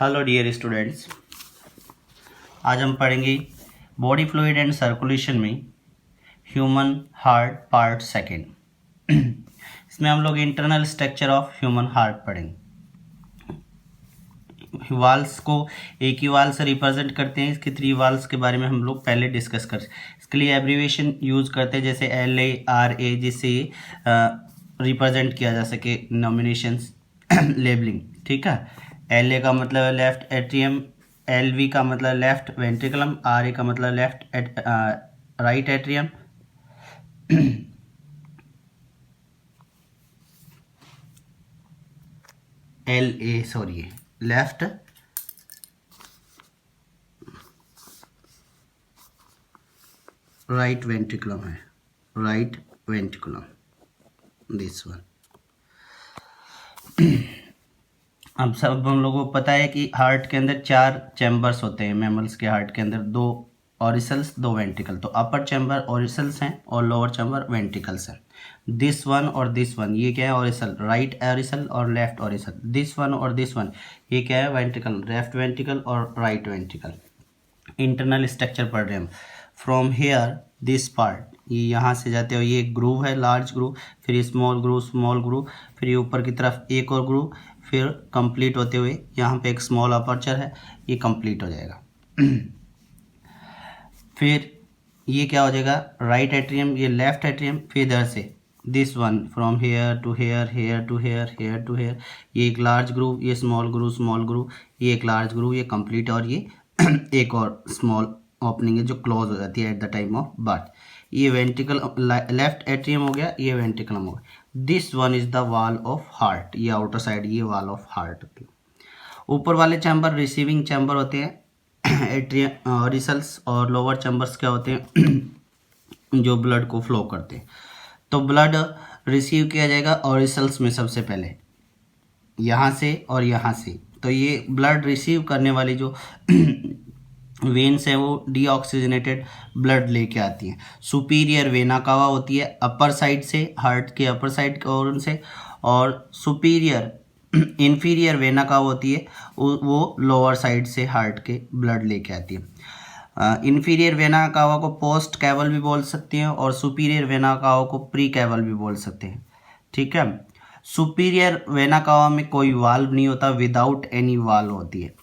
Hello dear students, आज हम पढ़ेंगे बॉडी फ्लूइड एंड सर्कुलेशन में ह्यूमन हार्ट पार्ट सेकेंड। इसमें हम लोग internal structure of human heart पढ़ेंगे। वाल्स को एक ही वाल से रिप्रेजेंट करते हैं। इसके 3 वाल्स के बारे में हम लोग पहले डिस्कस कर, इसके लिए एब्रीविएशन यूज करते हैं जैसे LA RA, जिससे रिप्रेजेंट किया जा सके नॉमिनेशंस लेबलिंग। ठीक है, LA का मतलब है लेफ्ट एट्रियम, LV का मतलब लेफ्ट वेंट्रिकुलम, RA का मतलब left right atrium. Left right ventriculum है, राइट वेंट्रिकुलम, दिस वन। अब सब हम लोगों को पता है कि हार्ट के अंदर 4 चैम्बर्स होते हैं। मैमल्स के हार्ट के अंदर 2 ऑरिसल्स 2 वेंट्रिकल, तो अपर चैम्बर ऑरिसल्स हैं और लोअर चैम्बर वेंट्रिकल्स हैं। दिस वन और दिस वन, ये क्या है? ऑरिसल, राइट ऑरिसल और लेफ्ट ऑरिसल। दिस वन और दिस वन, ये क्या है? वेंट्रिकल, लेफ्ट वेंट्रिकल और राइट वेंट्रिकल। इंटरनल स्ट्रक्चर पढ़ रहे हैं हम। फ्रॉम हेयर दिस पार्ट, ये यहाँ से जाते हो, ये ग्रूव है, लार्ज ग्रूव, फिर स्मॉल ग्रूव, फिर ये ऊपर की तरफ एक और ग्रूव, फिर कंप्लीट होते हुए यहाँ पे एक स्मॉल अपर्चर है, ये कंप्लीट हो जाएगा। फिर ये क्या हो जाएगा? राइट एट्रियम, ये लेफ्ट एट्रियम, फिर इधर से this one from here to here, here to here, here to here, ये एक लार्ज ग्रूव, ये स्मॉल ग्रूव, ये एक लार्ज ग्रूव, ये कंप्लीट, और ये एक और स्मॉल ओपनिंग है जो क्लोज हो जाती है at the time of birth. ये वेंट्रिकल लेफ्ट एट्रियम हो गया, ये वेंट्रिकलम हो गया। This one is the wall of heart, ये आउटर साइड, ये वॉल ऑफ हार्ट होती है। ऊपर वाले चैम्बर रिसीविंग चैम्बर होते हैं एट्रियम ऑरिसल्स, और लोअर चैम्बर्स क्या होते हैं? जो ब्लड को फ्लो करते हैं। तो ब्लड रिसीव किया जाएगा ऑरिसल्स में सबसे पहले, यहाँ से और यहाँ से। तो ये ब्लड रिसीव करने वाली जो वेन्स है वो डीऑक्सीजनेटेड ब्लड लेके आती हैं। सुपीरियर वेना कावा होती है अपर साइड से, हार्ट के अपर साइड और उनसे, और सुपीरियर इन्फीरियर वेना कावा होती है वो लोअर साइड से हार्ट के ब्लड लेके आती है। इन्फीरियर वेना कावा को पोस्ट कैवल भी बोल सकते हैं और सुपीरियर वेना कावा को प्री कैवल भी बोल सकते हैं। ठीक है, सुपीरियर वेना कावा में कोई वाल्व नहीं होता, विदाउट एनी वाल्व होती है,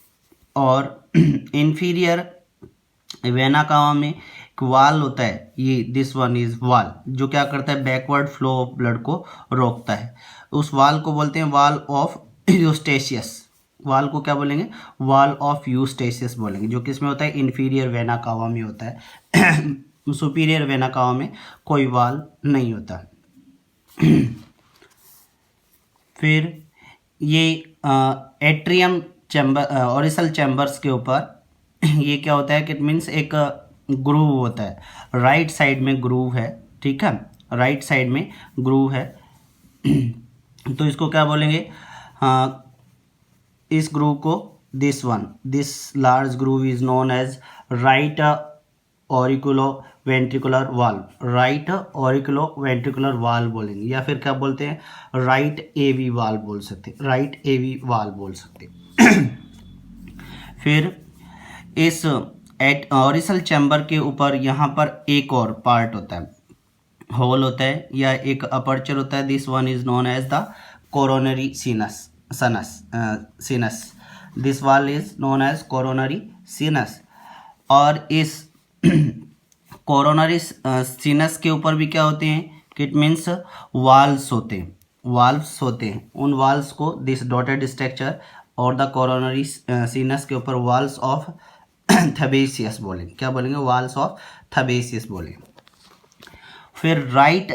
और इन्फीरियर वेना कावा में एक वाल होता है, ये दिस वन इज वाल, जो क्या करता है? बैकवर्ड फ्लो ऑफ ब्लड को रोकता है। उस वाल को बोलते हैं वाल ऑफ यूस्टेशियस। वाल को क्या बोलेंगे? वाल ऑफ यूस्टेशियस बोलेंगे, जो किसमें होता है? इन्फीरियर वेना कावा में होता है। सुपीरियर वेना कावा में कोई वाल नहीं होता। फिर ये एट्रियम चैम्बर, ऑरिसल चैम्बर्स के ऊपर ये क्या होता है कि इट मीन्स एक ग्रूव होता है, राइट साइड में ग्रूव है। ठीक है, राइट साइड में ग्रूव है। तो इसको क्या बोलेंगे? इस ग्रूव को this one, this large groove is known as right auriculo ventricular valve, right auriculo ventricular valve बोलेंगे, या फिर क्या बोलते हैं? राइट AV वाल्व बोल सकते, राइट AV वाल्व बोल सकते। फिर इस ऑरिसल चैम्बर के ऊपर यहाँ पर एक और पार्ट होता है, होल होता है या एक अपर्चर होता है। This one is known as the coronary sinus, this wall is known as coronary sinus. और इस कोरोनरी सीनस के ऊपर भी क्या होते हैं? इट मीन्स वाल्व्स होते हैं, वाल्व्स होते हैं। उन वाल्व्स को दिस डॉटेड स्ट्रक्चर और द कोरोनरी सीनस के ऊपर वाल्व्स ऑफ थबेसियस बोलेंगे। क्या बोलेंगे? वाल्स ऑफ थबेसियस बोलेंगे। फिर राइट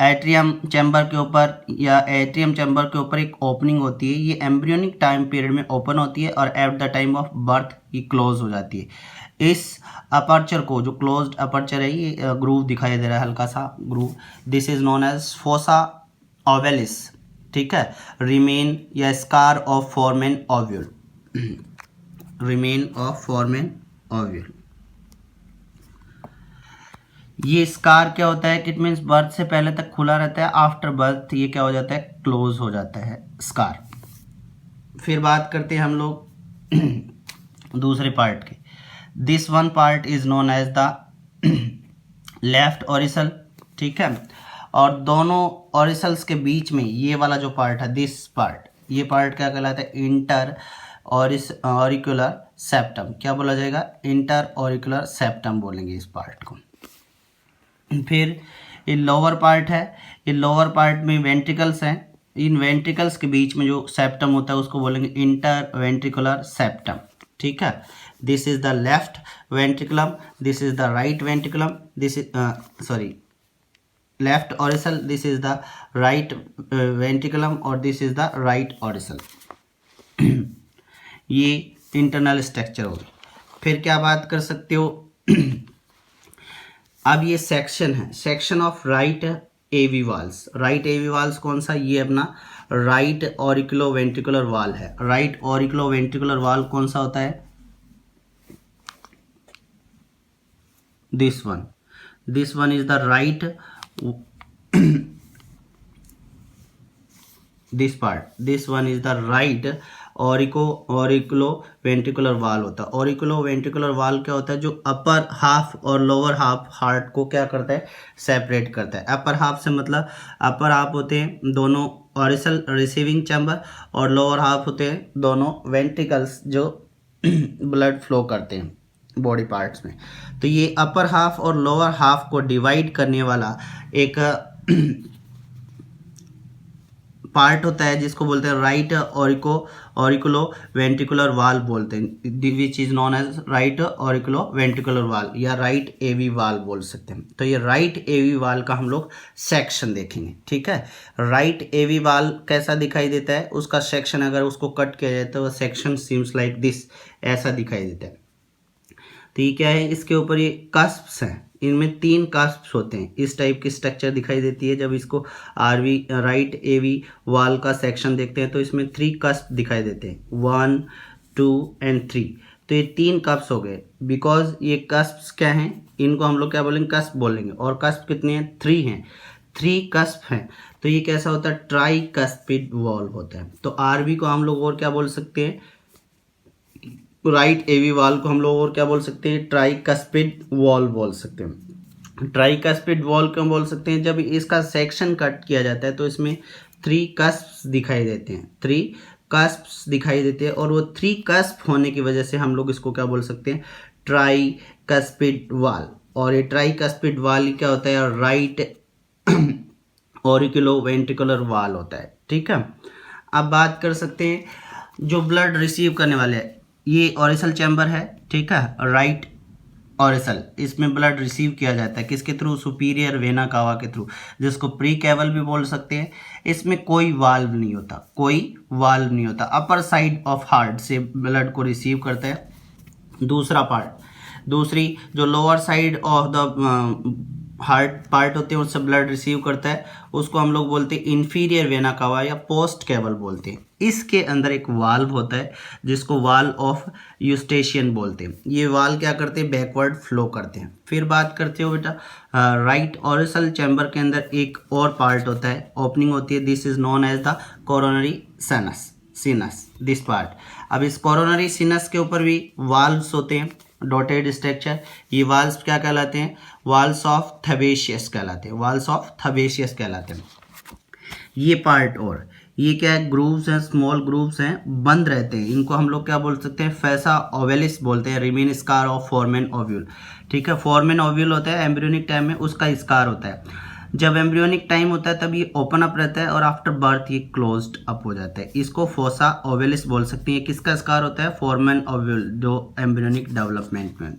एट्रियम चैम्बर के ऊपर या एट्रियम चैम्बर के ऊपर एक ओपनिंग होती है, ये एम्ब्रियोनिक टाइम पीरियड में ओपन होती है और at the time of birth ये क्लोज हो जाती है। इस अपर्चर को, जो क्लोज्ड अपर्चर है, ये ग्रूव दिखाई दे रहा है, हल्का सा groove, this is known as fossa ovalis. ठीक है, रिमेन या scar of foramen ovale, remnant of foramen ovale. ये स्कार क्या होता है? इट मीन्स बर्थ से पहले तक खुला रहता है, आफ्टर बर्थ ये क्या हो जाता है? क्लोज हो जाता है स्कार। फिर बात करते हैं हम लोग दूसरे पार्ट के। This one part is known as the left auricle, ठीक है। और दोनों ऑरिसल्स के बीच में ये वाला जो पार्ट है, दिस पार्ट, ये पार्ट क्या कहलाता है? Inter auricular septum. क्या बोला जाएगा? इंटर ऑरिकुलर सेप्टम बोलेंगे इस पार्ट को। फिर ये लोअर पार्ट है, ये लोअर पार्ट में वेंट्रिकल्स हैं, इन वेंट्रिकल्स के बीच में जो सेप्टम होता है उसको बोलेंगे इंटर वेंट्रिकुलर सेप्टम, ठीक है। This is the left ventriculum, this is the right ventriculum, this is sorry left auricle, this is the right ventriculum और this is the right auricle. ये इंटरनल स्ट्रक्चर होगी। फिर क्या बात कर सकते हो? अब ये सेक्शन है, section of right AV valves. Right AV valves कौन सा? ये अपना राइट ऑरिकुलो वेंट्रिकुलर वाल है। राइट ऑरिकुलो वेंट्रिकुलर वाल कौन सा होता है? This one is the right, this one is the right auriculo ventricular वाल होता है। ऑरिकुलो वेंट्रिकुलर वाल क्या होता है? जो अपर हाफ और लोअर हाफ हार्ट को क्या करता है? सेपरेट करता है। अपर हाफ से मतलब अपर हाफ होते हैं दोनों ऑरिसल रिसीविंग चैम्बर और लोअर हाफ होते हैं दोनों वेंट्रिकल्स जो ब्लड फ्लो करते हैं बॉडी पार्ट्स में। तो ये अपर हाफ और लोअर हाफ को डिवाइड करने वाला एक पार्ट होता है जिसको बोलते हैं राइट ऑरिकुलो वेंट्रिकुलर वाल बोलते हैं, which is known as right auriculo ventricular valve या राइट एवी वाल बोल सकते हैं। तो ये राइट एवी वाल का हम लोग सेक्शन देखेंगे, ठीक है। राइट एवी वाल कैसा दिखाई देता है? उसका सेक्शन अगर उसको कट किया जाए तो सेक्शन सीम्स लाइक दिस, ऐसा दिखाई देता है। तो ये क्या है? इसके ऊपर ये कस्प्स हैं, इनमें 3 कस्प्स होते हैं। इस टाइप की स्ट्रक्चर दिखाई देती है। जब इसको आरवी राइट एवी वाल का सेक्शन देखते हैं तो इसमें 3 कस्प दिखाई देते हैं, 1 2 एंड 3। तो ये 3 कस्प्स हो गए। बिकॉज ये कस्प्स क्या हैं? इनको हम लोग क्या बोलेंगे? कस्प बोलेंगे। और कस्प कितने हैं? 3 हैं, 3 कस्प हैं। तो ये कैसा होता है? ट्राई कस्पिड वॉल होता है। तो आरवी को हम लोग और क्या बोल सकते हैं? राइट एवी वाल को हम लोग और क्या बोल सकते हैं? ट्राइकस्पिड वॉल बोल सकते हैं। ट्राइकस्पिड वॉल क्यों बोल सकते हैं? जब इसका सेक्शन कट किया जाता है तो इसमें 3 कस्प्स दिखाई देते हैं, 3 कस्प्स दिखाई देते हैं। और वो 3 कस्प होने की वजह से हम लोग इसको क्या बोल सकते हैं? ट्राइकस्पिड वाल। और ये ट्राइकस्पिड वाल क्या होता है? राइट ऑरिकुलो वेंट्रिकुलर वाल होता है, ठीक है। अब बात कर सकते हैं जो ब्लड रिसीव करने वाले हैं, ये ऑरिसल चैम्बर है, ठीक है, राइट ऑरिसल। इसमें ब्लड रिसीव किया जाता है किसके थ्रू? सुपीरियर वेना कावा के थ्रू, जिसको प्री कैवल भी बोल सकते हैं। इसमें कोई वाल्व नहीं होता, कोई वाल्व नहीं होता। अपर साइड ऑफ हार्ट से ब्लड को रिसीव करता है। दूसरा पार्ट, दूसरी जो lower side of the heart part होते हैं उससे ब्लड रिसीव करता है, उसको हम लोग बोलते हैं इन्फीरियर वेना कावा या पोस्ट कैवल बोलते हैं। इसके अंदर एक वाल्व होता है जिसको वाल ऑफ यूस्टेशियन बोलते हैं। ये वाल क्या करते हैं? बैकवर्ड फ्लो करते हैं। फिर बात करते हो बेटा राइट ऑरिसल चैम्बर के अंदर एक और पार्ट होता है, ओपनिंग होती है। This is known as the coronary sinus, this part. अब इस कोरोनरी सिनस के ऊपर भी वाल्व्स होते हैं, डॉटेड स्ट्रक्चर। ये वाल्व्स क्या कहलाते हैं? वाल्स ऑफ थबेशियस कहलाते हैं, वाल्स ऑफ थबेशियस कहलाते हैं। ये पार्ट और ये क्या है? ग्रूव्स हैं, स्मॉल ग्रूव्स हैं, बंद रहते हैं। इनको हम लोग क्या बोल सकते हैं? फैसा ओवेलिस बोलते हैं। Remain scar of foramen ovule, ठीक है। फोरमेन ओव्यूल होता है एम्ब्रियोनिक टाइम में, उसका स्कार होता है। जब एम्ब्रियोनिक टाइम होता है तब ये ओपन अप रहता है और आफ्टर बर्थ ये क्लोज्ड अप हो जाता है। इसको फोसा ओवेलिस बोल सकते हैं। किसका स्कार होता है? फोरमेन ओव्यूल, जो एम्ब्रियोनिक डेवलपमेंट में।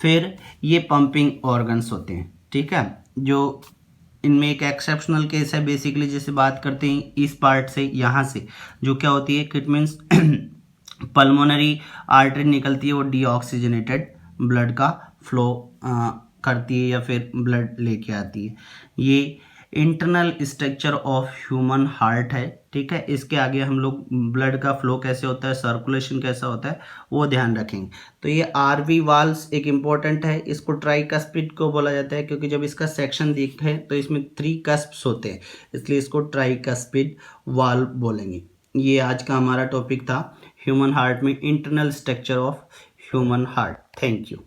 फिर ये पंपिंग ऑर्गन्स होते हैं, ठीक है, जो इनमें एक एक्सेप्शनल केस है बेसिकली, जैसे बात करते हैं इस पार्ट से, यहाँ से जो क्या होती है, इट मीन्स पल्मोनरी आर्टरी निकलती है, वो डीऑक्सीजनेटेड ब्लड का फ्लो करती है या फिर ब्लड लेके आती है। ये internal structure of human heart है, ठीक है। इसके आगे हम लोग ब्लड का फ्लो कैसे होता है, सर्कुलेशन कैसा होता है, वो ध्यान रखेंगे। तो ये आरवी वाल्व्स एक इम्पॉर्टेंट है। इसको ट्राइकस्पिड को बोला जाता है क्योंकि जब इसका सेक्शन दिखता है तो इसमें 3 कस्प्स होते हैं, इसलिए इसको ट्राइकस्पिड वाल्व बोलेंगे। ये आज का हमारा टॉपिक था ह्यूमन हार्ट में internal structure of human heart. Thank you.